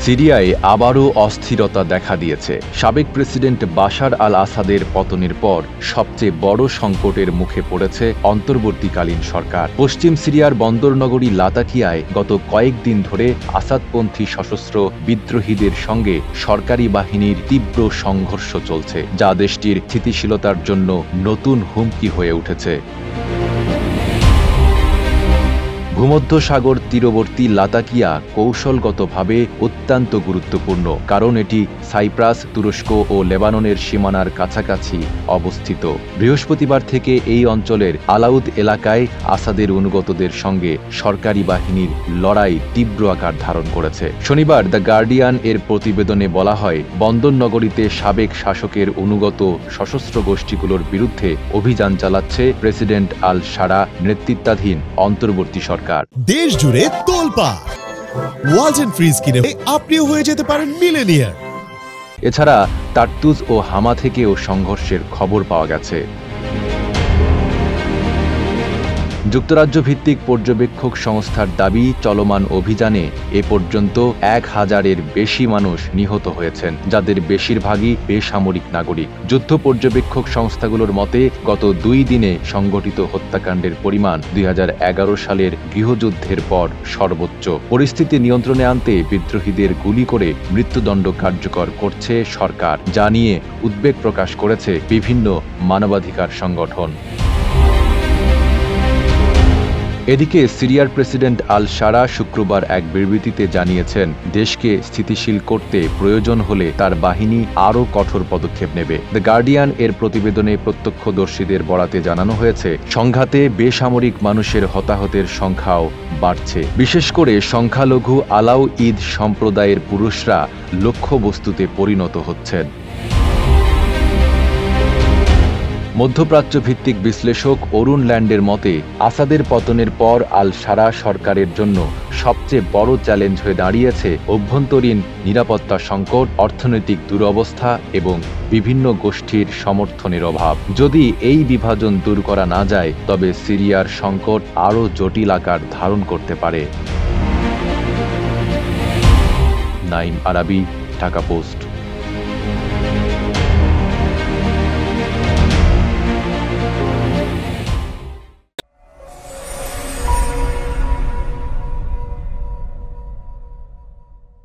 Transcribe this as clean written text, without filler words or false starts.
সিরিয়ায় আবারও অস্থিরতা দেখা দিয়েছে। সাবেক প্রেসিডেন্ট বাশার আল আসাদের পতনের পর সবচেয়ে বড় সংকটের মুখে পড়েছে অন্তর্বর্তীকালীন সরকার। পশ্চিম সিরিয়ার বন্দরনগরী লাতাকিয়ায় গত কয়েকদিন ধরে আসাদপন্থী সশস্ত্র বিদ্রোহীদের সঙ্গে সরকারি বাহিনীর তীব্র সংঘর্ষ চলছে, যা দেশটির স্থিতিশীলতার জন্য নতুন হুমকি হয়ে উঠেছে। ভূমধ্যসাগর তীরবর্তী লাতাকিয়া কৌশলগতভাবে অত্যন্ত গুরুত্বপূর্ণ, কারণ এটি সাইপ্রাস, তুরস্ক ও লেবাননের সীমানার কাছাকাছি অবস্থিত। বৃহস্পতিবার থেকে এই অঞ্চলের আলাউদ এলাকায় আসাদের অনুগতদের সঙ্গে সরকারি বাহিনীর লড়াই তীব্র আকার ধারণ করেছে। শনিবার দ্য গার্ডিয়ান এর প্রতিবেদনে বলা হয়, বন্দরনগরীতে সাবেক শাসকের অনুগত সশস্ত্র গোষ্ঠীগুলোর বিরুদ্ধে অভিযান চালাচ্ছে প্রেসিডেন্ট আল সারা নেতৃত্বাধীন অন্তর্বর্তী সরকার। দেশ জুড়ে তোলপাড় ওয়ালটন ফ্রিজ কিনে আপনিও হয়ে যেতে পারেন মিলেনিয়ার। এছাড়া তার্তুজ ও হামা থেকেও সংঘর্ষের খবর পাওয়া গেছে। যুক্তরাজ্য ভিত্তিক পর্যবেক্ষক সংস্থার দাবি, চলমান অভিযানে এ পর্যন্ত 1000-এর বেশি মানুষ নিহত হয়েছেন, যাদের বেশিরভাগই বেসামরিক নাগরিক। যুদ্ধ পর্যবেক্ষক সংস্থাগুলোর মতে গত 2 দিনে সংগঠিত হত্যাকাণ্ডের পরিমাণ 2011 সালের গৃহযুদ্ধের পর সর্বোচ্চ। পরিস্থিতি নিয়ন্ত্রণে আনতে বিদ্রোহীদের গুলি করে মৃত্যুদণ্ড কার্যকর করছে সরকার, যা নিয়ে উদ্বেগ প্রকাশ করেছে বিভিন্ন মানবাধিকার সংগঠন। এদিকে সিরিয়ার প্রেসিডেন্ট আল সারা শুক্রবার এক বিবৃতিতে জানিয়েছেন, দেশকে স্থিতিশীল করতে প্রয়োজন হলে তার বাহিনী আরও কঠোর পদক্ষেপ নেবে। দ্য গার্ডিয়ান এর প্রতিবেদনে প্রত্যক্ষদর্শীদের বরাতে জানানো হয়েছে, সংঘাতে বেসামরিক মানুষের হতাহতের সংখ্যাও বাড়ছে। বিশেষ করে সংখ্যালঘু আলাউইদ সম্প্রদায়ের পুরুষরা লক্ষ্যবস্তুতে পরিণত হচ্ছেন। মধ্যপ্রাচ্য ভিত্তিক বিশ্লেষক অরুণ ল্যান্ডের মতে, আসাদের পতনের পর আল সারা সরকারের জন্য সবচেয়ে বড় চ্যালেঞ্জ হয়ে দাঁড়িয়েছে অভ্যন্তরীণ নিরাপত্তা সংকট, অর্থনৈতিক দুরবস্থা এবং বিভিন্ন গোষ্ঠীর সমর্থনের অভাব। যদি এই বিভাজন দূর করা না যায়, তবে সিরিয়ার সংকট আরও জটিল আকার ধারণ করতে পারে। নাইম আরাবি, ঢাকা পোস্ট।